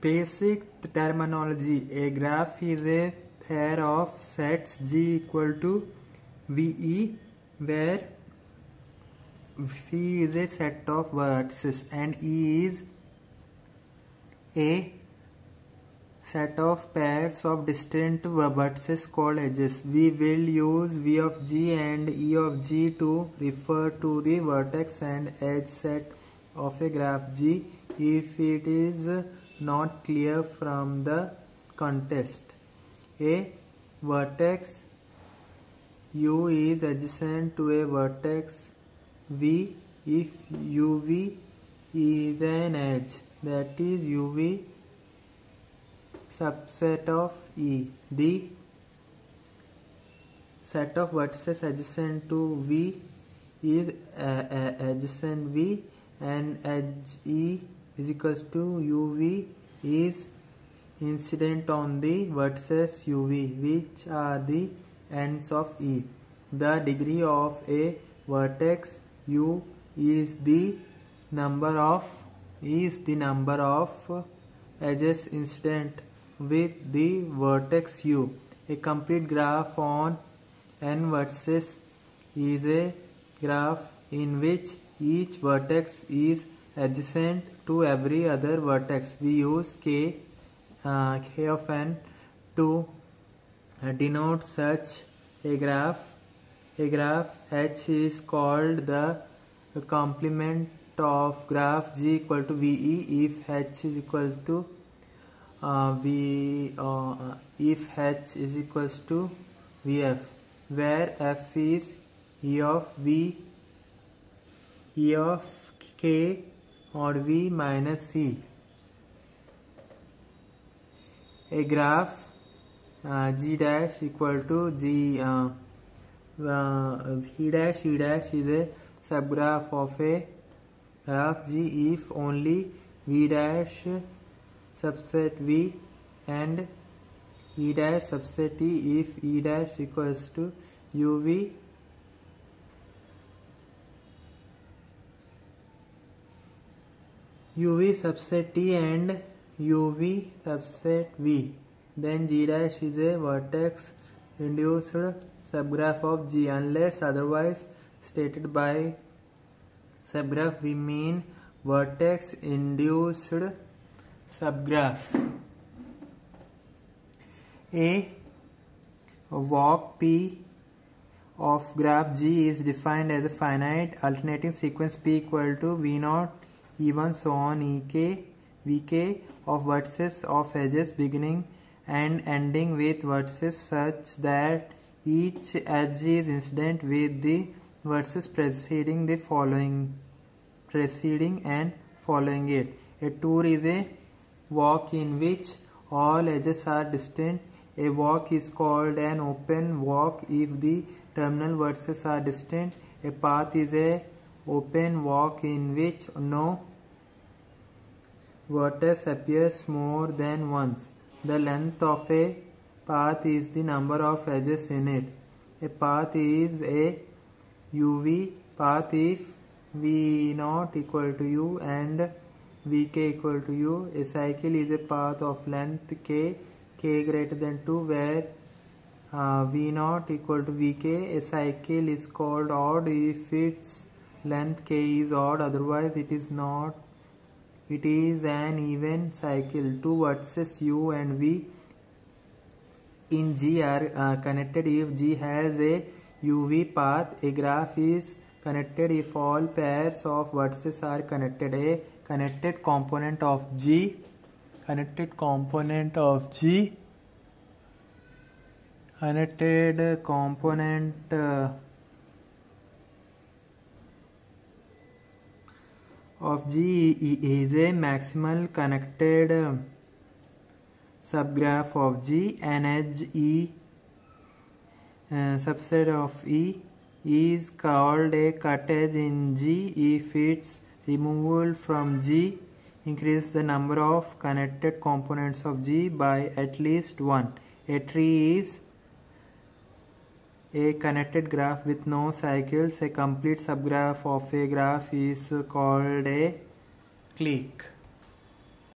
Basic terminology. A graph is a pair of sets G equal to VE, where V is a set of vertices and E is a set of pairs of distant vertices called edges. We will use V of G and E of G to refer to the vertex and edge set of a graph G if it is not clear from the context. A vertex U is adjacent to a vertex V if UV is an edge, that is UV subset of E. The set of vertices adjacent to V is adjacent V, and edge E is equals to UV is incident on the vertices UV, which are the ends of E. The degree of a vertex U is the number of edges incident with the vertex U. A complete graph on n vertices is a graph in which each vertex is adjacent to every other vertex. We use k of n to denote such a graph. A graph H is called the complement of graph G equal to VE if H is equals to if H is equals to VF, where F is E of V, E of K or V minus C. A graph G dash equal to G V dash E dash is a subgraph of a graph G if only V dash subset V and E dash subset E if E dash equals to UV subset T and UV subset V. Then G dash is a vertex induced subgraph of G unless otherwise stated. By subgraph we mean vertex induced subgraph. A walk P of graph G is defined as a finite alternating sequence P equal to V0 E1 so on EK Vk of vertices of edges beginning and ending with vertices such that each edge is incident with the vertices preceding and following it. A tour is a walk in which all edges are distant. A walk is called an open walk if the terminal vertices are distant. A path is a open walk in which no vertex appears more than once. The length of a path is the number of edges in it. A path is a UV path if V0 equal to U and Vk equal to U. A cycle is a path of length k greater than 2 where V0 equal to Vk. A cycle is called odd if its length k is odd, otherwise it is not. It is an even cycle. Two vertices U and V in G are connected if G has a UV path. A graph is connected if all pairs of vertices are connected. A connected component of G of G is a maximal connected subgraph of G. An edge E subset of E is called a cut edge in G if its removal from G increases the number of connected components of G by at least one. A tree is a connected graph with no cycles. A complete subgraph of a graph is called a clique.